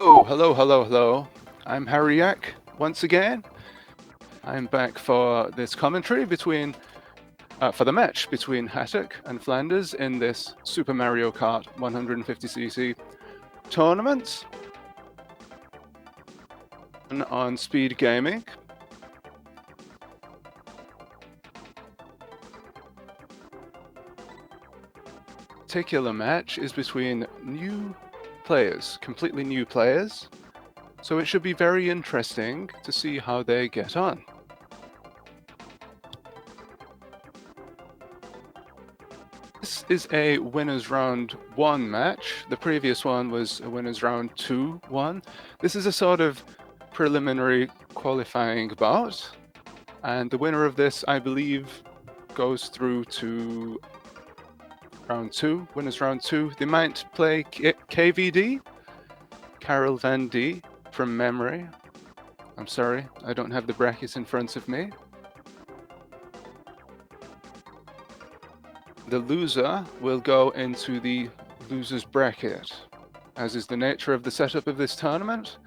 Oh, hello. I'm Harryak once again. I'm back for this commentary for the match between Hattok and Flanders in this Super Mario Kart 150cc tournament on SpeedGaming. Particular match is between new players, completely new players, so it should be very interesting to see how they get on. This is a winners round 1 match. The previous one was a winners round 2 one. This is a sort of preliminary qualifying bout, and the winner of this, I believe, goes through to round 2, winners round 2. They might play KVD, Carol Van D, from memory. I'm sorry, I don't have the brackets in front of me. The loser will go into the loser's bracket, as is the nature of the setup of this tournament,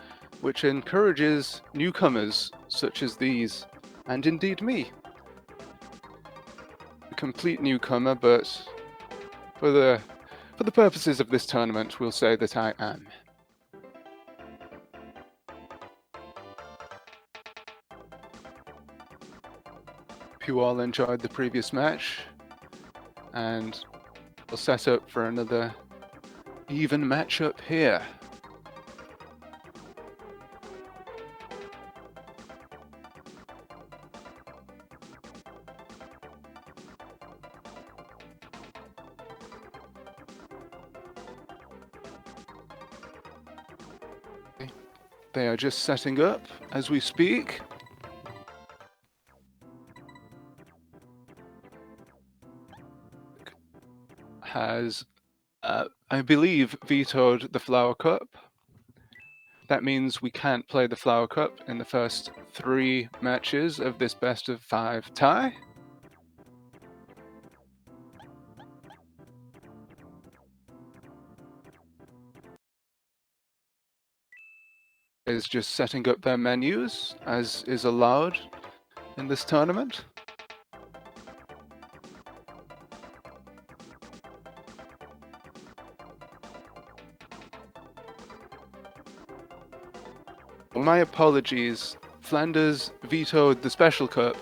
which encourages newcomers such as these, and indeed me. A complete newcomer, but for the purposes of this tournament, we'll say that I am. Hope you all enjoyed the previous match, and we'll set up for another even matchup here. They are just setting up as we speak. Has, I believe, vetoed the Flower Cup. That means we can't play the Flower Cup in the first 3 matches of this best of 5 tie. Is just setting up their menus, as is allowed in this tournament. My apologies, Flanders vetoed the Special Cup,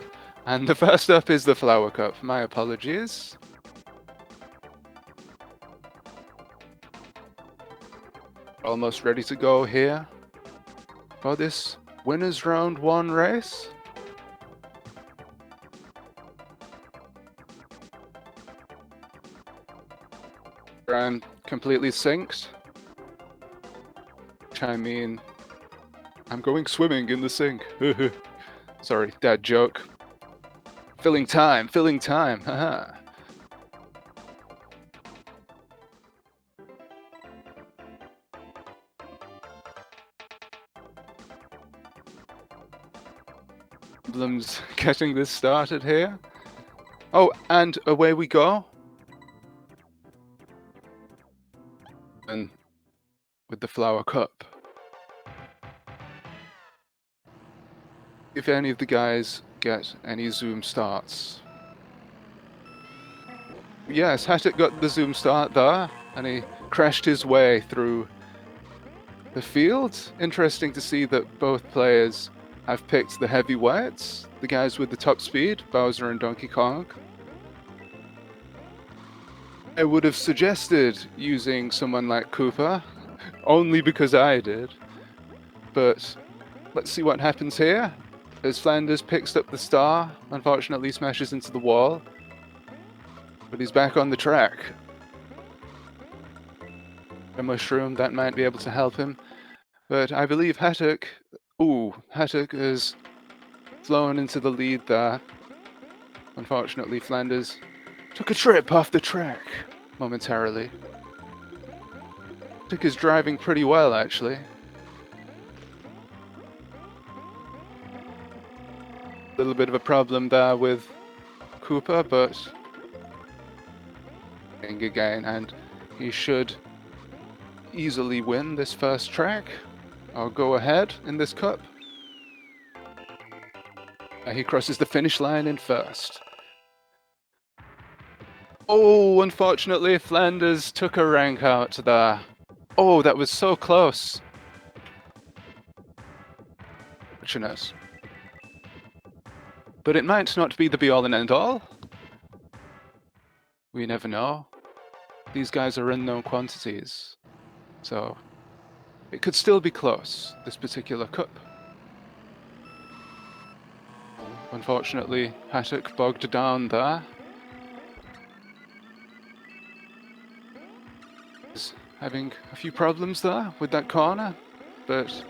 and the first up is the Flower Cup. My apologies. Almost ready to go here for this winners round 1 race. I'm completely synced. Which I mean, I'm going swimming in the sink. Sorry, dad joke. Filling time, haha. Problems getting this started here. Oh, and away we go. And with the Flower Cup. If any of the guys get any zoom starts. Yes, Hattok got the zoom start there, and he crashed his way through the field. Interesting to see that both players have picked the heavyweights, the guys with the top speed, Bowser and Donkey Kong. I would have suggested using someone like Koopa, only because I did. But let's see what happens here. As Flanders picks up the star, unfortunately smashes into the wall. But he's back on the track. A mushroom, that might be able to help him. But I believe Hattok has flown into the lead there. Unfortunately, Flanders took a trip off the track momentarily. Hattok is driving pretty well, actually. A little bit of a problem there with Koopa, but again, and he should easily win this first track. I'll go ahead in this cup. He crosses the finish line in first. Oh, unfortunately, Flanders took a rank out there. Oh, that was so close. Fortunate. But it might not be the be-all and end-all. We never know. These guys are unknown quantities. So, it could still be close, this particular cup. Unfortunately, Hattok bogged down there. He's having a few problems there with that corner, but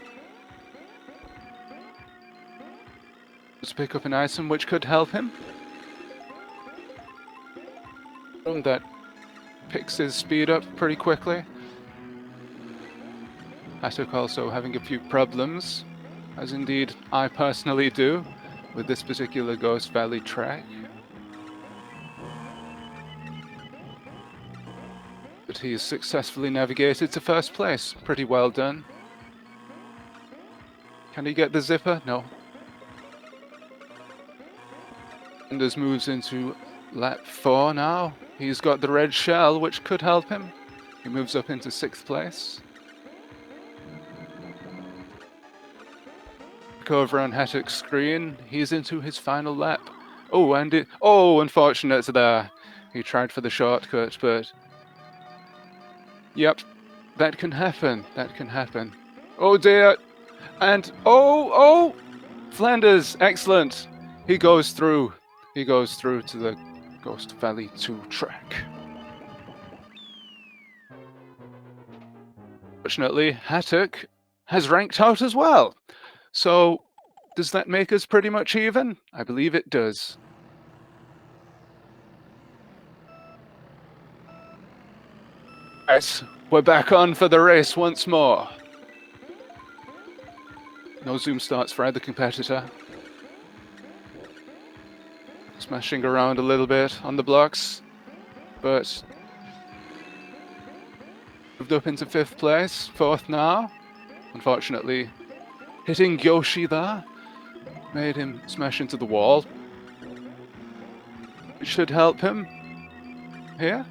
let's pick up an item which could help him. That picks his speed up pretty quickly. Hattok also having a few problems, as indeed I personally do, with this particular Ghost Valley track. But he has successfully navigated to first place. Pretty well done. Can he get the zipper? No. Anders moves into lap 4 now. He's got the red shell, which could help him. He moves up into 6th place. Look over on Hattok's screen. He's into his final lap. Oh, and unfortunate there. He tried for the shortcut, but yep, that can happen. That can happen. Oh dear. And oh, Flanders, excellent. He goes through. He goes through to the Ghost Valley 2 track. Fortunately, Hattok has ranked out as well. So, does that make us pretty much even? I believe it does. Yes, we're back on for the race once more. No zoom starts for either competitor. Smashing around a little bit on the blocks, but moved up into 5th place, 4th now. Unfortunately, hitting Yoshi there made him smash into the wall. It should help him here.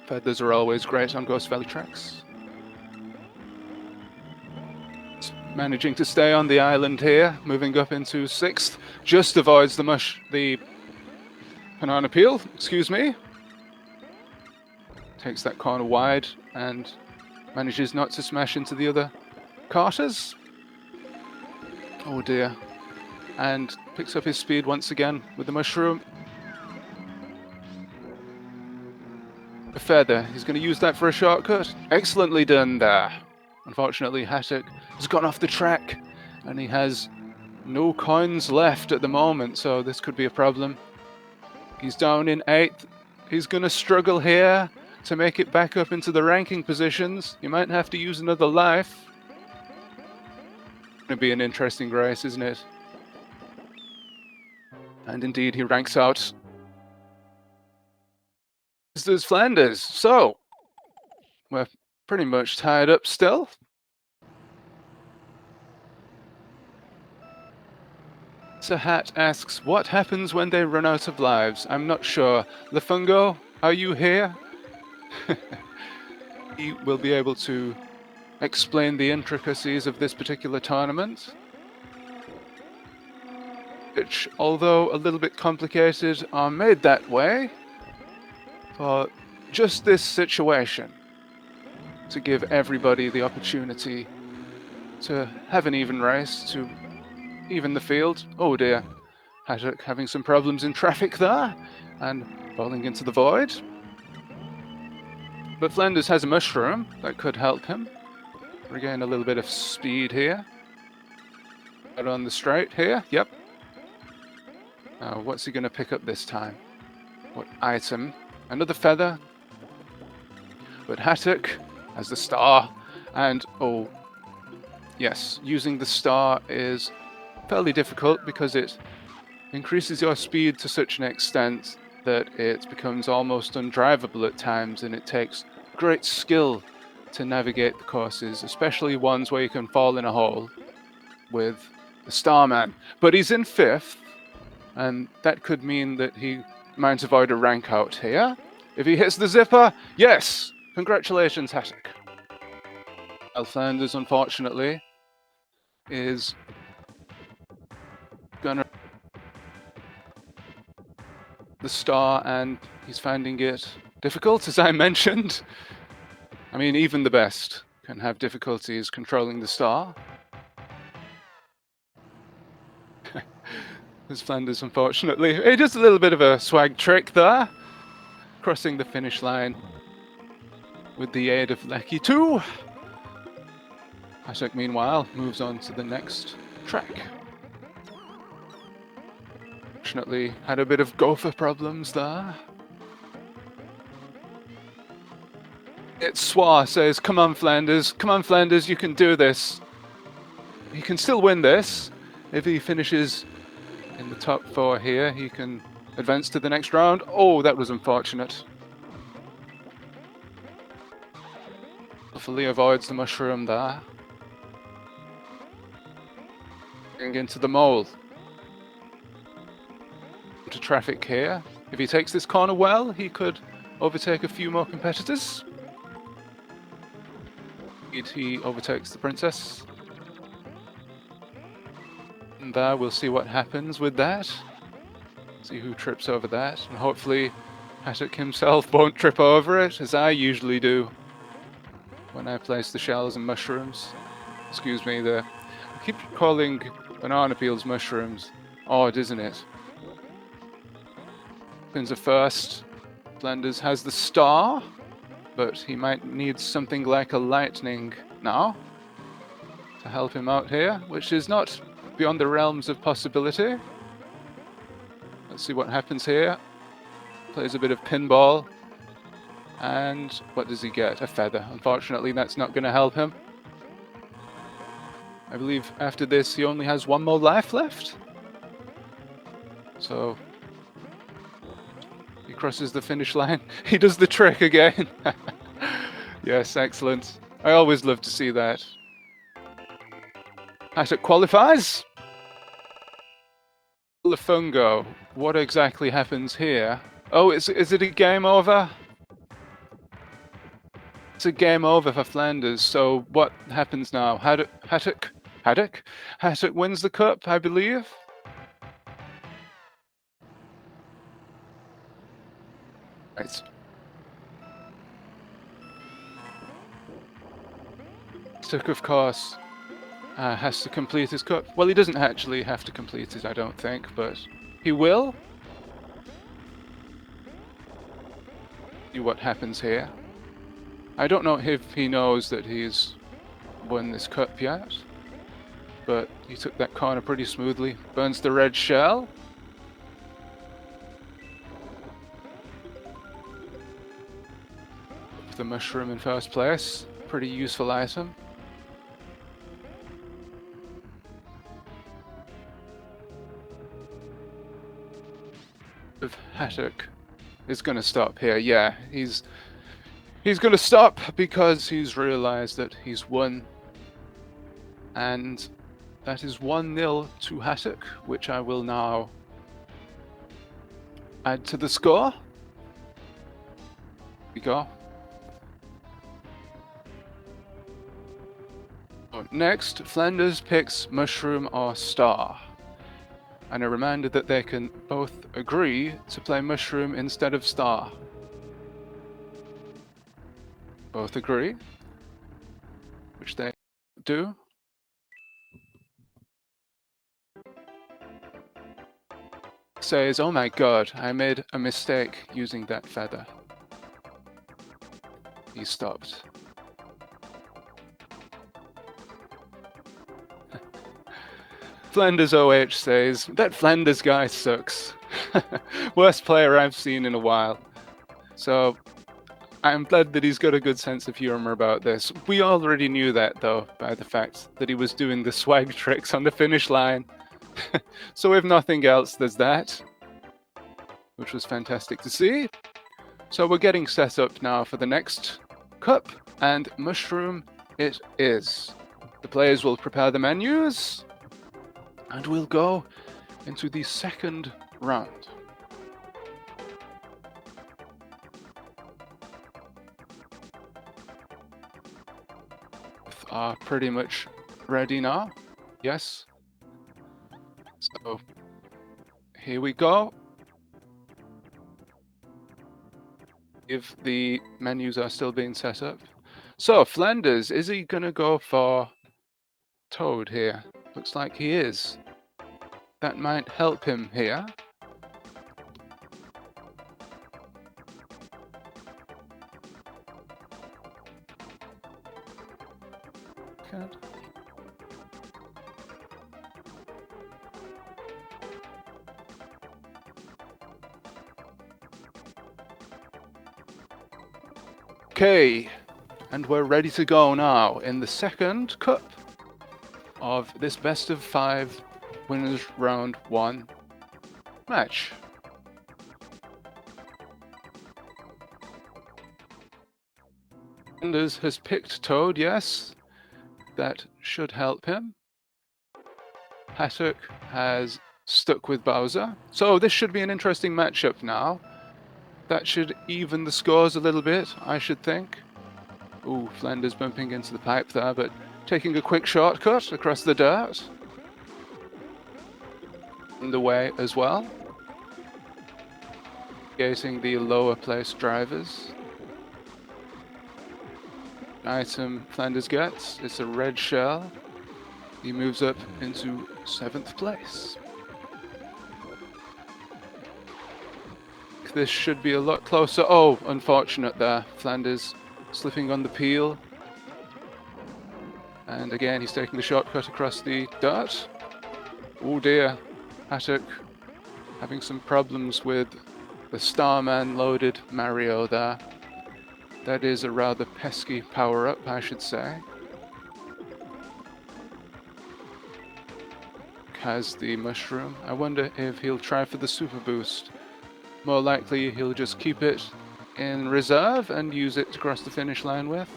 Feathers are always great on Ghost Valley tracks. Managing to stay on the island here, moving up into 6th, just avoids the banana peel, excuse me. Takes that corner wide and manages not to smash into the other carters. Oh dear. And picks up his speed once again with the mushroom. A feather, he's going to use that for a shortcut. Excellently done there. Unfortunately, Hattok has gone off the track and he has no coins left at the moment, so this could be a problem. He's down in 8th. He's going to struggle here to make it back up into the ranking positions. He might have to use another life. It's going to be an interesting race, isn't it? And indeed, he ranks out. As does Flanders. So, we're pretty much tied up still. Sir Hat asks, what happens when they run out of lives? I'm not sure. Lefungo, are you here? He will be able to explain the intricacies of this particular tournament, which, although a little bit complicated, are made that way for just this situation, to give everybody the opportunity to have an even race, to even the field. Oh dear, Hattok having some problems in traffic there, and falling into the void. But Flanders has a mushroom that could help him regain a little bit of speed here. Out on the straight here, yep. Now, what's he going to pick up this time? What item? Another feather. But Hattok has the star, and oh, yes, using the star is fairly difficult because it increases your speed to such an extent that it becomes almost undrivable at times, and it takes great skill to navigate the courses, especially ones where you can fall in a hole with the Starman. But he's in 5th, and that could mean that he might avoid a rank out here. If he hits the zipper, yes! Congratulations, Hattok. Flanders, unfortunately, is gonna the star, and he's finding it difficult, as I mentioned. I mean, even the best can have difficulties controlling the star. There's Flanders, unfortunately. It is a little bit of a swag trick there, crossing the finish line with the aid of Lecky 2. Hattok, meanwhile, moves on to the next track. Fortunately, had a bit of gopher problems there. It's Swar says, come on Flanders, you can do this. He can still win this. If he finishes in the top 4 here, he can advance to the next round. Oh, that was unfortunate. Hopefully avoids the mushroom there. Getting into the mole. To traffic here. If he takes this corner well, he could overtake a few more competitors. He overtakes the princess. And there, we'll see what happens with that. See who trips over that. And hopefully Hattok himself won't trip over it, as I usually do when I place the shells and mushrooms. Excuse me, I keep calling banana peels mushrooms. Odd, isn't it? Pins are first. Flanders has the star, but he might need something like a lightning now to help him out here, which is not beyond the realms of possibility. Let's see what happens here. Plays a bit of pinball. And what does he get? A feather. Unfortunately, that's not going to help him. I believe after this, he only has 1 more life left. So he crosses the finish line. He does the trick again. Yes, excellent. I always love to see that. Hattok qualifies. Lafungo. What exactly happens here? Oh, is it a game over? It's a game over for Flanders. So what happens now? Hattok wins the cup, I believe. Right. Hattok, of course, has to complete his cup. Well, he doesn't actually have to complete it, I don't think, but he will. See what happens here. I don't know if he knows that he's won this cup yet, but he took that corner pretty smoothly. Burns the red shell. The mushroom in first place. Pretty useful item. If Hattok is going to stop here, yeah, he's going to stop because he's realized that he's won, and that is 1-0 to Hattok, which I will now add to the score. Here we go. Next, Flanders picks mushroom or star. And a reminder that they can both agree to play mushroom instead of star. Both agree, which they do. Says, oh my god, I made a mistake using that feather. He stopped. Flanders OH says, that Flanders guy sucks. Worst player I've seen in a while. So, I'm glad that he's got a good sense of humor about this. We already knew that, though, by the fact that he was doing the swag tricks on the finish line. So if nothing else, there's that. Which was fantastic to see. So we're getting set up now for the next Cup and mushroom it is. The players will prepare the menus, and we'll go into the second round. Are pretty much ready now. Yes. So here we go. If the menus are still being set up. So Flanders, is he gonna go for Toad here? Looks like he is. That might help him here. Good. Okay, and we're ready to go now in the second cup of this best of 5 winners round 1 match. Flanders has picked Toad, yes. That should help him. Hattok has stuck with Bowser. So this should be an interesting matchup now. That should even the scores a little bit, I should think. Ooh, Flanders bumping into the pipe there, but taking a quick shortcut across the dirt. In the way as well. Gating the lower place drivers. Item Flanders gets, it's a red shell. He moves up into 7th place. This should be a lot closer. Oh, unfortunate there. Flanders slipping on the peel. And again, he's taking the shortcut across the dirt. Oh dear. Hattok having some problems with the Starman loaded Mario there. That is a rather pesky power-up, I should say. Has the mushroom. I wonder if he'll try for the super boost. More likely he'll just keep it in reserve and use it to cross the finish line with.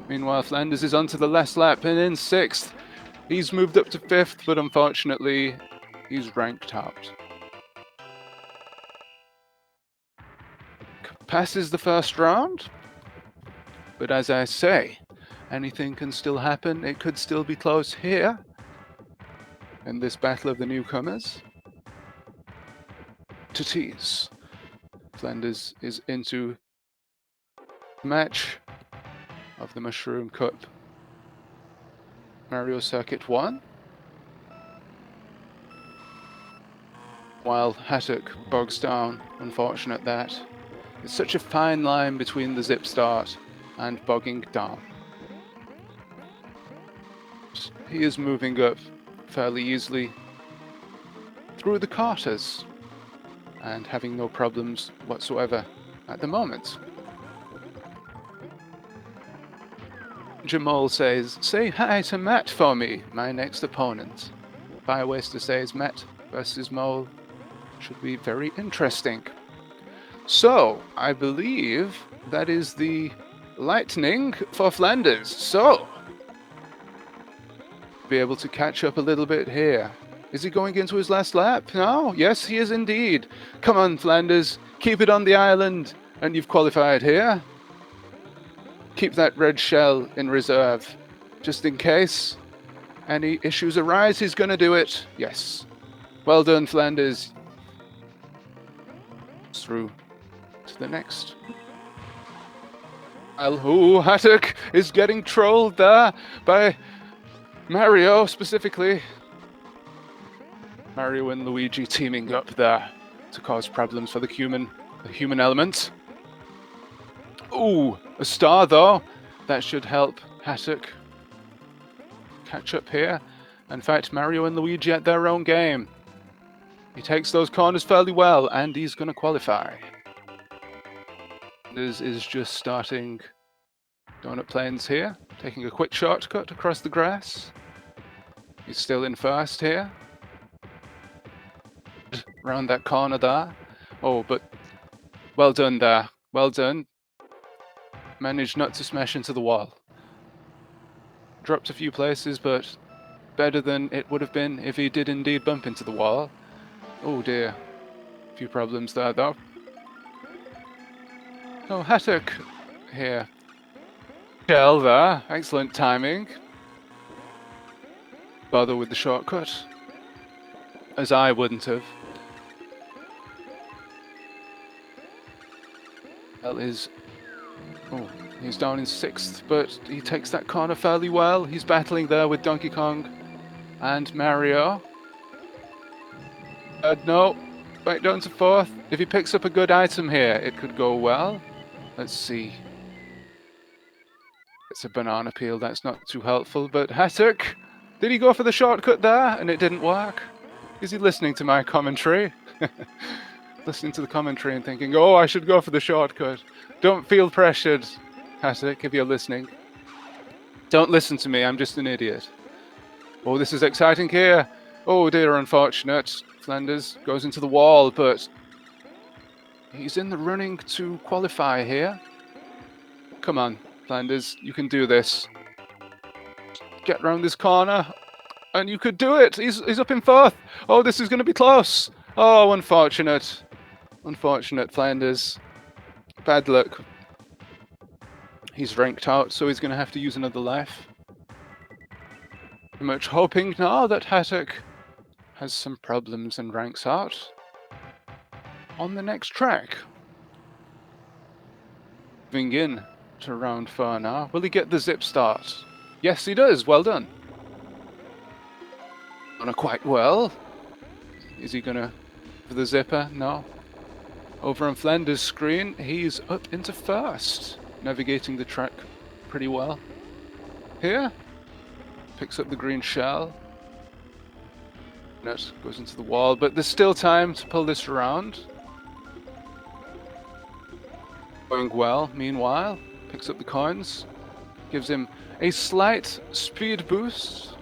Meanwhile, Flanders is onto the last lap and in 6th. He's moved up to 5th, but unfortunately he's ranked out. Passes the first round, but as I say, anything can still happen. It could still be close here in this battle of the newcomers. To tease. Flanders is into match of the Mushroom Cup Mario Circuit 1. While Hattok bogs down, unfortunate that. It's such a fine line between the zip start and bogging down. He is moving up fairly easily through the karters and having no problems whatsoever at the moment. Jamal says, say hi to Matt for me, my next opponent. Firewaster says Matt versus Mole should be very interesting. So, I believe that is the lightning for Flanders. So, be able to catch up a little bit here. Is he going into his last lap? No? Yes, he is indeed. Come on, Flanders. Keep it on the island, and you've qualified here. Keep that red shell in reserve, just in case any issues arise. He's going to do it. Yes. Well done, Flanders. Through to the next. Ooh, Hattok is getting trolled there by Mario specifically. Mario and Luigi teaming up there to cause problems for the human element. Ooh, a star though. That should help Hattok catch up here and fight Mario and Luigi at their own game. He takes those corners fairly well, and he's going to qualify. This is just starting donut planes here, taking a quick shortcut across the grass. He's still in first here. Around that corner there. Oh, but well done there. Well done. managed not to smash into the wall. Dropped a few places, but better than it would have been if he did indeed bump into the wall. Oh dear. A few problems there, though. Oh, Hattok here. Shell there. Excellent timing. Bother with the shortcut. As I wouldn't have. Well, oh, he's down in 6th, but he takes that corner fairly well. He's battling there with Donkey Kong and Mario. No, back down to 4th. If he picks up a good item here, it could go well. Let's see. It's a banana peel, that's not too helpful, but Hattok, did he go for the shortcut there and it didn't work? Is he listening to my commentary? Listening to the commentary and thinking, oh, I should go for the shortcut. Don't feel pressured, Hattok, if you're listening. Don't listen to me, I'm just an idiot. Oh, this is exciting here. Oh dear, unfortunate. Flanders goes into the wall, but he's in the running to qualify here. Come on, Flanders, you can do this. Get round this corner, and you could do it. He's up in 4th. Oh, this is going to be close. Oh, unfortunate. Unfortunate, Flanders. Bad luck. He's ranked out, so he's going to have to use another life. I'm much hoping now that Hattok has some problems and ranks out on the next track. Moving in to round 4 now. Will he get the zip start? Yes, he does. Well done. Done quite well. Is he gonna for the zipper? No. Over on Flanders' screen, he's up into 1st, navigating the track pretty well. Here, picks up the green shell. Net goes into the wall, but there's still time to pull this around. Going well, meanwhile, picks up the coins, gives him a slight speed boost.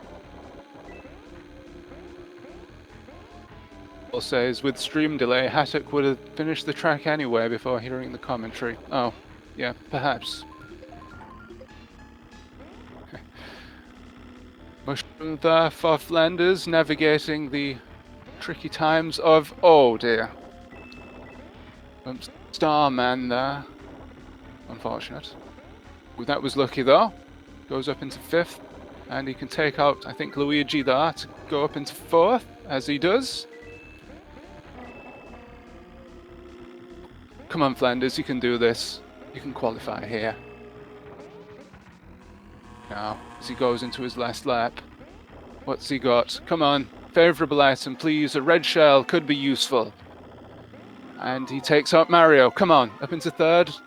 Paul says, with stream delay, Hattok would have finished the track anyway before hearing the commentary. Oh, yeah, perhaps. Mushroom there for Flanders, navigating the tricky times of... Oh dear. Starman there. Unfortunate. Ooh, that was lucky though. Goes up into 5th. And he can take out, I think, Luigi there to go up into 4th, as he does. Come on, Flanders, you can do this. You can qualify here. Now, as he goes into his last lap. What's he got? Come on. Favourable item, please. A red shell could be useful. And he takes out Mario. Come on. Up into 3rd.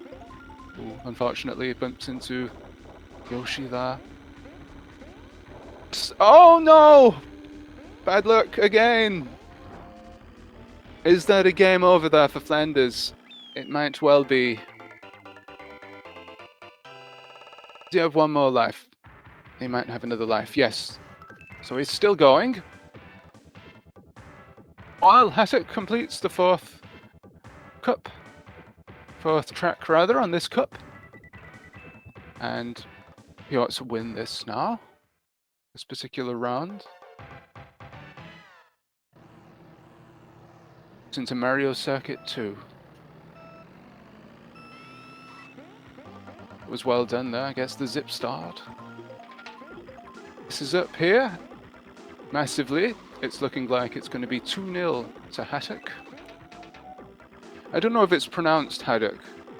Ooh, unfortunately, it bumps into Yoshi there. Oh no! Bad luck again. Is that a game over there for Flanders? It might well be. Does he have one more life? He might have another life, yes. So he's still going. While Hattok completes the 4th cup. 4th track, rather, on this cup. And he ought to win this now. This particular round. It's into Mario Circuit 2. It was well done there, I guess, the zip start. This is up here. Massively. It's looking like it's going to be 2-0 to Hattok. I don't know if it's pronounced Haddock,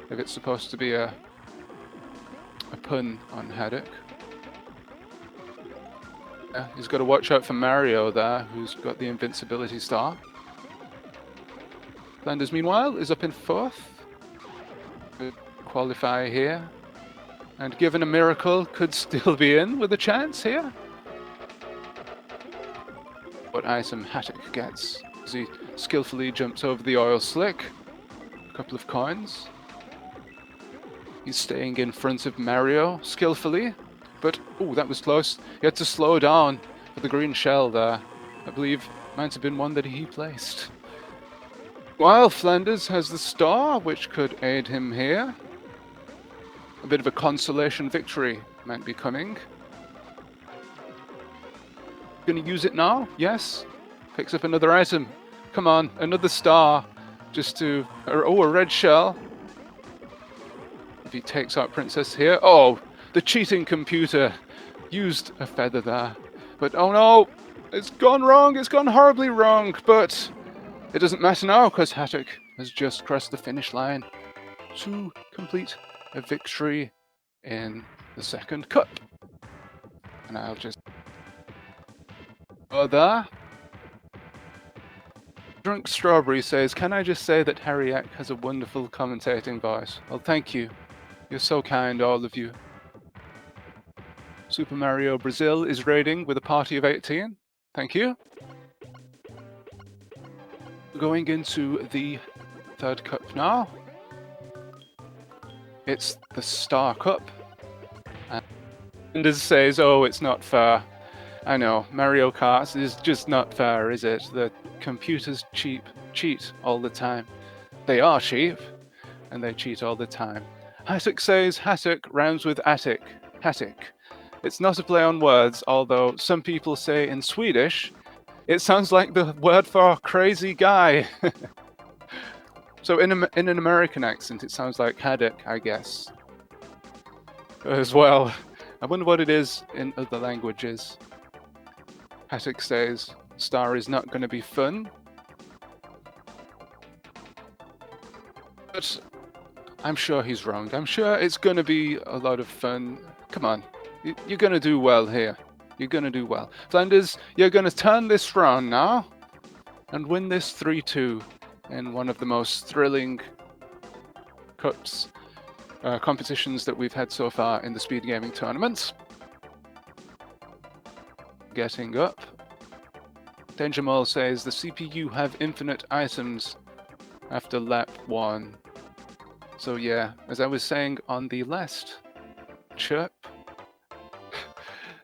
if it's supposed to be a pun on Haddock. Yeah, he's got to watch out for Mario there, who's got the invincibility star. Flanders, meanwhile, is up in 4th. Could qualify here. And given a miracle, could still be in with a chance here. What item Hattok gets as he skillfully jumps over the oil slick. A couple of coins. He's staying in front of Mario skillfully. But, oh, that was close. He had to slow down for the green shell there. I believe might have been one that he placed. While Flanders has the star, which could aid him here. A bit of a consolation victory might be coming. Gonna use it now? Yes. Picks up another item. Come on, another star. Just to... Oh, a red shell. If he takes out Princess here... Oh, the cheating computer used a feather there. But oh no, it's gone wrong. It's gone horribly wrong. But it doesn't matter now because Hattok has just crossed the finish line to complete a victory in the second cup. And I'll just go there. Drunk Strawberry says, can I just say that Harry Eck has a wonderful commentating voice? Well, thank you. You're so kind, all of you. Super Mario Brazil is raiding with a party of 18. Thank you. Going into the third cup now. It's the Star Cup. And as says, oh, it's not fair. I know, Mario Kart is just not fair, is it? The computers cheat all the time. They are cheap, and they cheat all the time. Hattok says Hattok rhymes with attic. Hattok. It's not a play on words, although some people say in Swedish, it sounds like the word for crazy guy. So in an American accent, it sounds like haddock, I guess. As well. I wonder what it is in other languages. Hattok says, Star is not going to be fun. But I'm sure he's wrong. I'm sure it's going to be a lot of fun. Come on. You're going to do well here. You're going to do well. Flanders, you're going to turn this round now and win this 3-2 in one of the most thrilling cups, competitions that we've had so far in the SpeedGaming tournaments. Getting up. Danger Mole says the CPU have infinite items after lap 1. So yeah, as I was saying on the last chirp,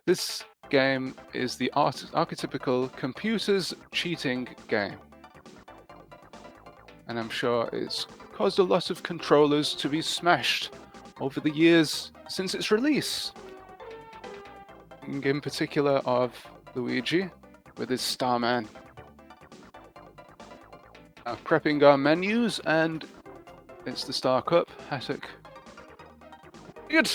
this game is the archetypical computers cheating game. And I'm sure it's caused a lot of controllers to be smashed over the years since its release. In particular of Luigi with his Starman. Prepping our menus, and it's the Star Cup. Hattok. Good!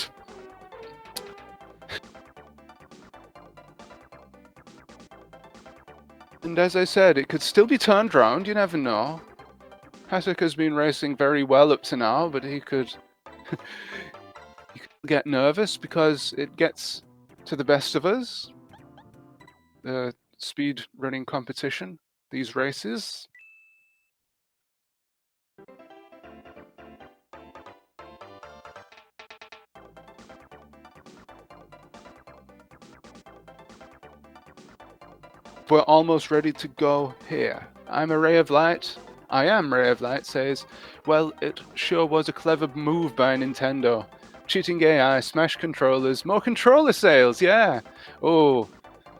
And as I said, it could still be turned round, you never know. Hattok has been racing very well up to now, but he could get nervous because it gets to the best of us. The speed running competition, these races. We're almost ready to go here. I'm a ray of light. I am Ray of Light says, well, it sure was a clever move by Nintendo. Cheating AI, smash controllers, more controller sales, yeah. Oh,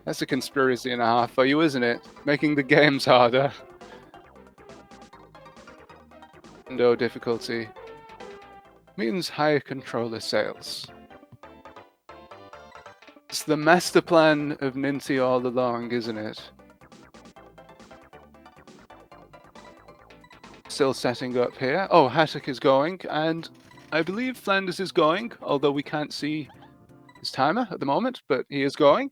that's a conspiracy and a half for you, isn't it? Making the games harder. Nintendo difficulty means higher controller sales. It's the master plan of Ninty all along, isn't it? Still setting up here. Oh, Hattok is going, and I believe Flanders is going, although we can't see his timer at the moment, but he is going.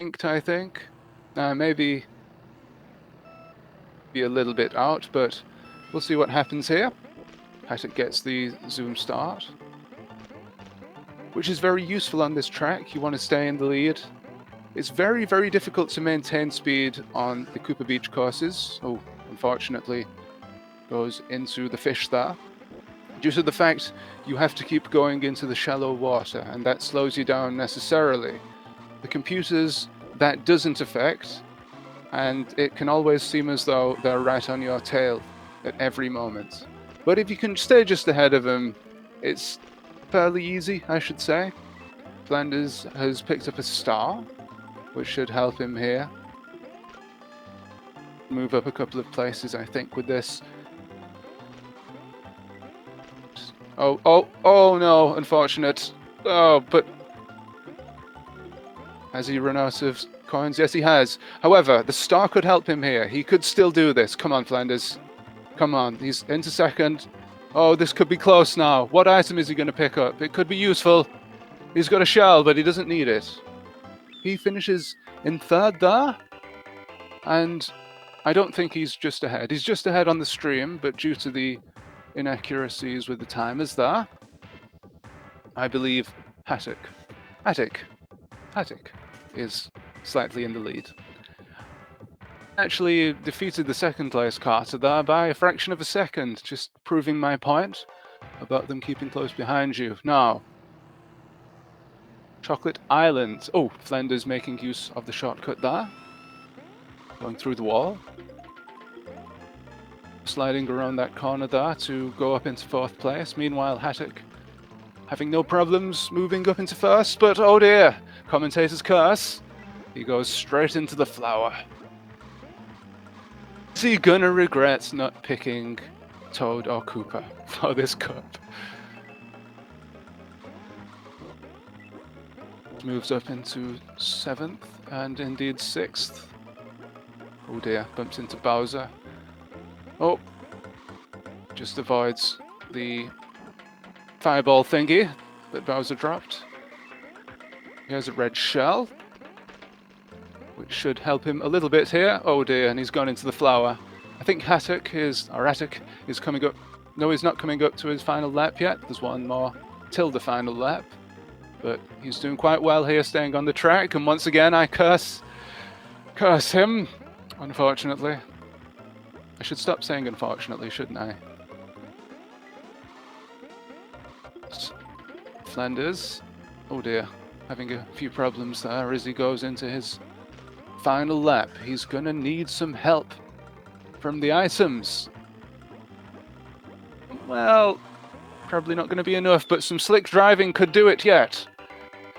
Inked, I think. Maybe be a little bit out, but we'll see what happens here. Hattok gets the zoom start, which is very useful on this track. You want to stay in the lead. It's very, very difficult to maintain speed on the Cooper Beach courses. Oh, unfortunately, goes into the fish there. Due to the fact you have to keep going into the shallow water, and that slows you down necessarily. The computers, that doesn't affect, and it can always seem as though they're right on your tail at every moment. But if you can stay just ahead of them, it's fairly easy, I should say. Flanders has picked up a star, which should help him here. Move up a couple of places, I think, with this. Oh no, unfortunate. Oh, but has he run out of coins? Yes, he has. However, the star could help him here. He could still do this. Come on, Flanders. Come on. He's into second. Oh, this could be close now. What item is he going to pick up? It could be useful. He's got a shell, but he doesn't need it. He finishes in third there. And I don't think he's just ahead. He's just ahead on the stream, but due to the inaccuracies with the timers there, I believe Hattok is slightly in the lead. Actually defeated the second place Carter there by a fraction of a second, just proving my point about them keeping close behind you. Now, Chocolate Island. Oh, Flanders making use of the shortcut there. Going through the wall. Sliding around that corner there to go up into fourth place. Meanwhile, Hattok having no problems moving up into first, but oh dear, commentator's curse. He goes straight into the flower. Is he gonna regret not picking Toad or Koopa for this cup? Moves up into 7th and indeed 6th. Oh dear, bumps into Bowser. Oh, just avoids the fireball thingy that Bowser dropped. He has a red shell, which should help him a little bit here. Oh dear, and he's gone into the flower. I think Hattok is coming up. No, he's not coming up to his final lap yet. There's one more till the final lap. But he's doing quite well here, staying on the track. And once again, I curse him, unfortunately. I should stop saying unfortunately, shouldn't I? Flanders. Oh dear, having a few problems there as he goes into his final lap. He's gonna need some help from the items. Well, probably not gonna be enough, but some slick driving could do it yet.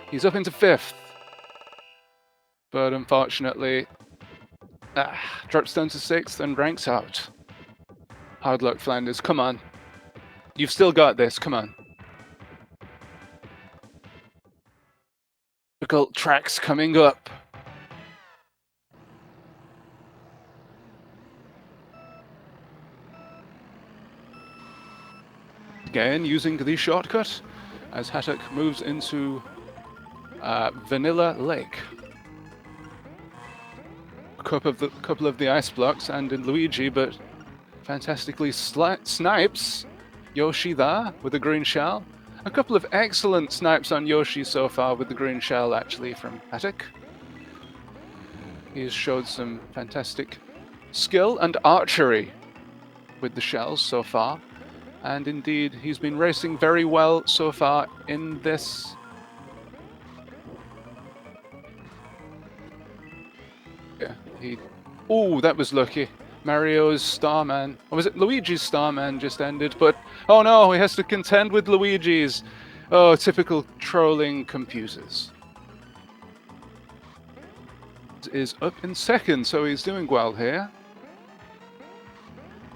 He's up into 5th. But unfortunately, drops down to 6th and ranks out. Hard luck, Flanders. Come on. You've still got this. Come on. Difficult tracks coming up. Again, using the shortcut as Hattok moves into Vanilla Lake. A couple of the ice blocks and in Luigi, but fantastically snipes Yoshi there with a green shell. A couple of excellent snipes on Yoshi so far with the green shell, actually, from Hattok. He's showed some fantastic skill and archery with the shells so far. And indeed, he's been racing very well so far in this. Yeah, oh, that was lucky. Mario's Starman, or was it Luigi's Starman just ended, but oh no, he has to contend with Luigi's. Oh, typical trolling computers. Is up in 2nd, so he's doing well here.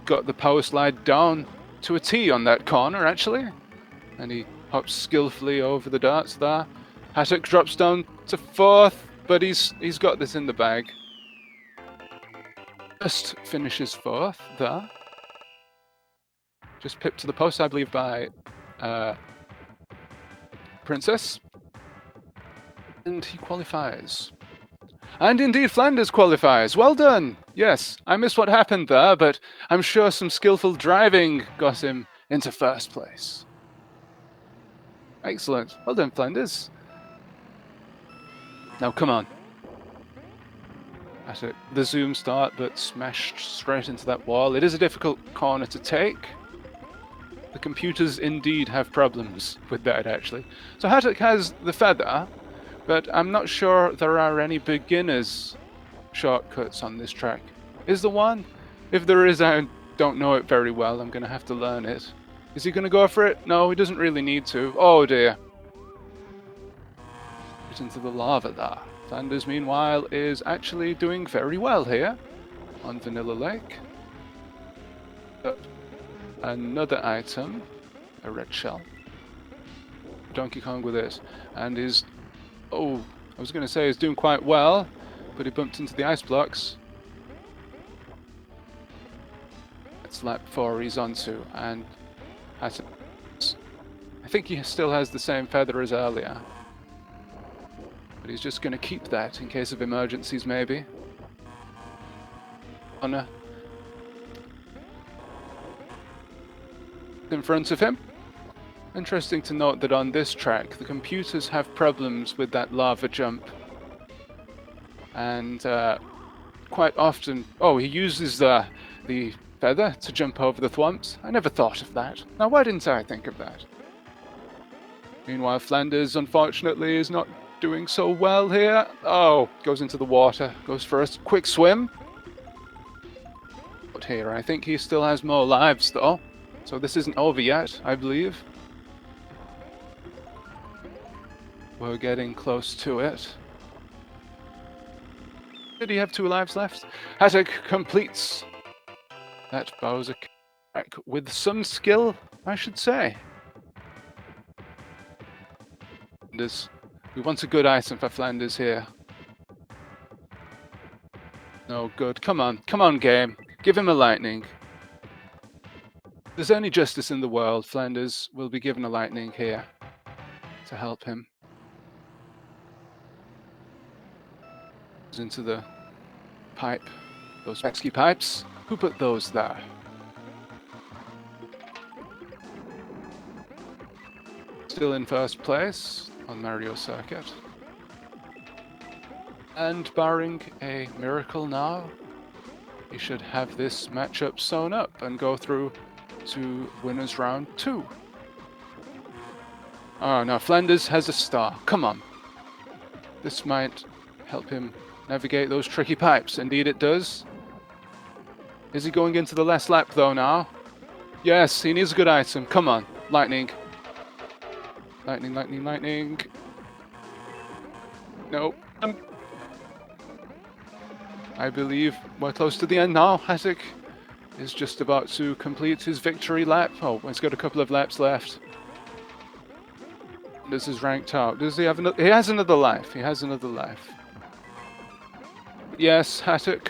Got the power slide down to a T on that corner, actually. And he hops skillfully over the darts there. Hattok drops down to 4th, but he's got this in the bag. Just finishes 4th there. Just pipped to the post, I believe, by Princess. And he qualifies. And indeed, Flanders qualifies. Well done. Yes, I missed what happened there, but I'm sure some skillful driving got him into 1st place. Excellent. Well done, Flanders. Now, come on. At the zoom start, but smashed straight into that wall. It is a difficult corner to take. The computers indeed have problems with that, actually. So Hattok has the feather, but I'm not sure there are any beginners shortcuts on this track. Is there one? If there is, I don't know it very well. I'm going to have to learn it. Is he going to go for it? No, he doesn't really need to. Oh dear. Get into the lava there. Flanders, meanwhile, is actually doing very well here on Vanilla Lake. Another item. a red shell. Donkey Kong with it, and is, oh, I was going to say he's doing quite well, but he bumped into the ice blocks. It's lap 4 he's onto, and has, I think he still has the same feather as earlier, but he's just going to keep that in case of emergencies, maybe. Honor in front of him. Interesting to note that on this track, the computers have problems with that lava jump. And quite often... Oh, he uses the feather to jump over the thwomps. I never thought of that. Now, why didn't I think of that? Meanwhile, Flanders, unfortunately, is not doing so well here. Oh, goes into the water. Goes for a quick swim. But here, I think he still has more lives, though. So this isn't over yet, I believe. We're getting close to it. Did he have 2 lives left? Hattok completes that Bowser track with some skill, I should say. Flanders. We want a good item for Flanders here. No good. Come on, game. Give him a lightning. If there's any justice in the world, Flanders will be given a lightning here to help him. Into the pipe, those pesky pipes. Who put those there? Still in first place on Mario Circuit. And barring a miracle now, he should have this matchup sewn up and go through to winners round 2. Oh, now Flanders has a star. Come on. This might help him navigate those tricky pipes. Indeed it does. Is he going into the last lap though now? Yes, he needs a good item. Come on. Lightning. Lightning, lightning, lightning. No. I believe we're close to the end now. Hattok is just about to complete his victory lap. Oh, he's got a couple of laps left. This is ranked out. Does he have another? He has another life. He has another life. Yes, Hattok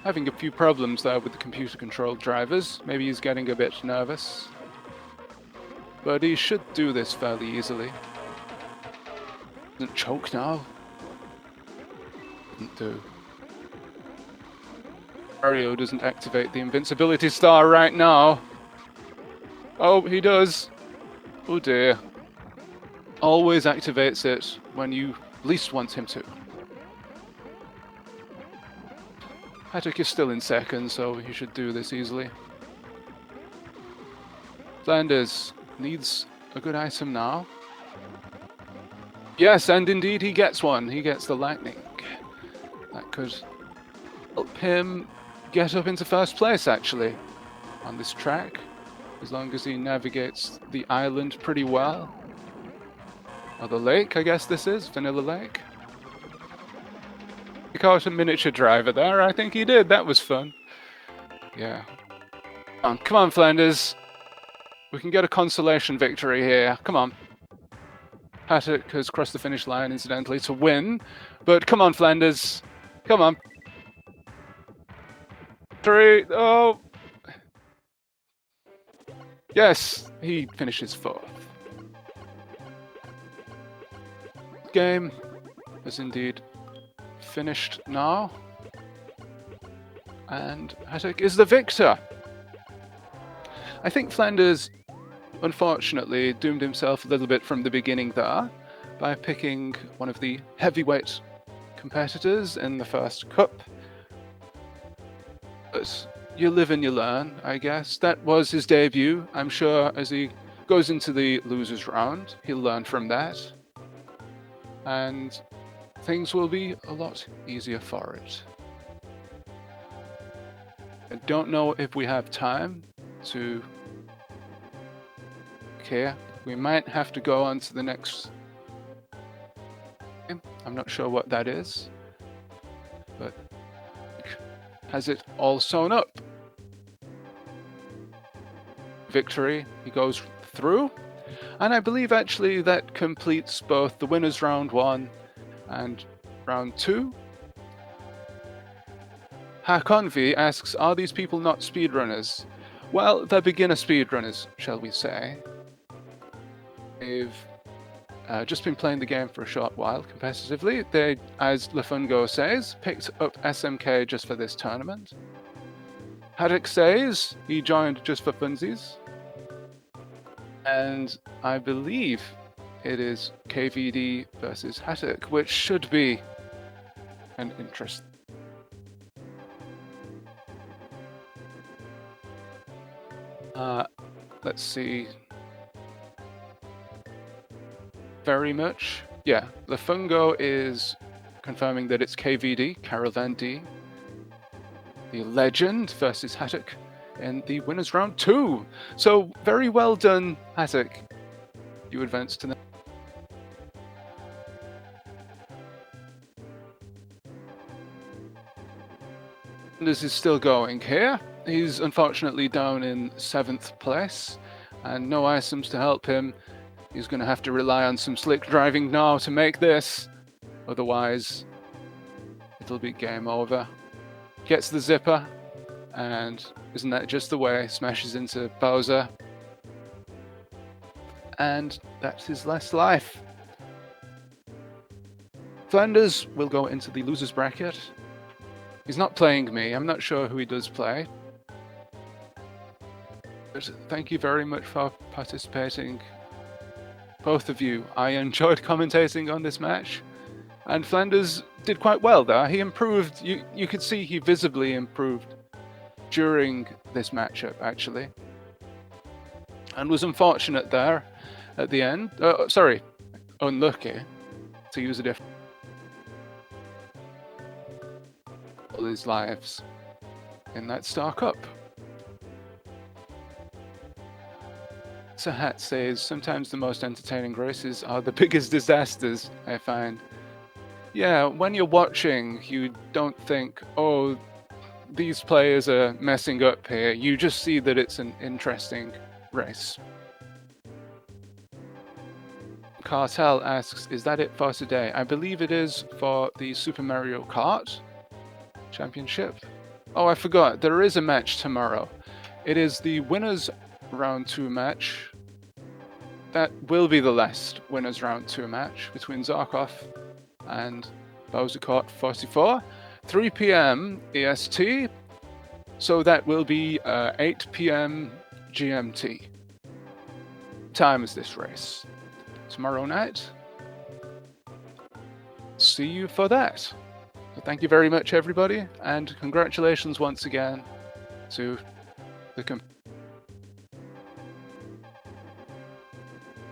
having a few problems there with the computer-controlled drivers. Maybe he's getting a bit nervous. But he should do this fairly easily. Doesn't choke now. Doesn't do. Mario doesn't activate the invincibility star right now. Oh, he does. Oh dear. Always activates it when you least want him to. Hattok is still in second, so he should do this easily. Flanders needs a good item now. Yes, and indeed he gets one. He gets the lightning. That could help him get up into first place, actually, on this track, as long as he navigates the island pretty well. Or the lake, I guess this is, Vanilla Lake. He caught a miniature driver there, I think he did. That was fun. Yeah. Come on, Flanders. We can get a consolation victory here. Come on. Hattok has crossed the finish line, incidentally, to win. But come on, Flanders. Come on. 3. Oh. Yes, he finishes 4th. Game is indeed finished now. And Hattok is the victor. I think Flanders, unfortunately, doomed himself a little bit from the beginning there by picking one of the heavyweight competitors in the first cup. But you live and you learn, I guess. That was his debut. I'm sure as he goes into the losers round, he'll learn from that. And things will be a lot easier for it. I don't know if we have time to... Okay, we might have to go on to the next game. I'm not sure what that is, but has it all sewn up? victory. He goes through. And I believe actually that completes both the winners round 1 and round 2. Hakkonvi asks, are these people not speedrunners? Well, they're beginner speedrunners, shall we say. They've just been playing the game for a short while competitively. They, as Lefungo says, picked up SMK just for this tournament. Hattok says he joined just for funsies. And I believe it is KVD versus Hattok, which should be an interest. Let's see. Very much. Yeah, Lefungo is confirming that it's KVD, Caravan D. The Legend versus Hattok in the winners round 2. So very well done, Hattok. You advance to the Flanders is still going here. He's unfortunately down in 7th place and no items to help him. He's going to have to rely on some slick driving now to make this. Otherwise, it'll be game over. Gets the zipper, and isn't that just the way? Smashes into Bowser. And that's his last life. Flanders will go into the loser's bracket. He's not playing me. I'm not sure who he does play. But thank you very much for participating, both of you. I enjoyed commentating on this match. And Flanders did quite well there. He improved. You could see he visibly improved during this matchup, actually. And was unfortunate there at the end. Sorry, unlucky, to use a different... all his lives in that Star Cup. Sahat says, sometimes the most entertaining races are the biggest disasters, I find. Yeah, when you're watching, you don't think, oh, these players are messing up here. You just see that it's an interesting race. Cartel asks, is that it for today? I believe it is for the Super Mario Kart Championship. Oh, I forgot. There is a match tomorrow. It is the winners round 2 match. That will be the last winners round 2 match between Zarkov and Bowser Kart 44. 3 p.m. EST. So that will be 8 p.m. GMT. Time is this race. Tomorrow night. See you for that. So thank you very much, everybody, and congratulations once again to the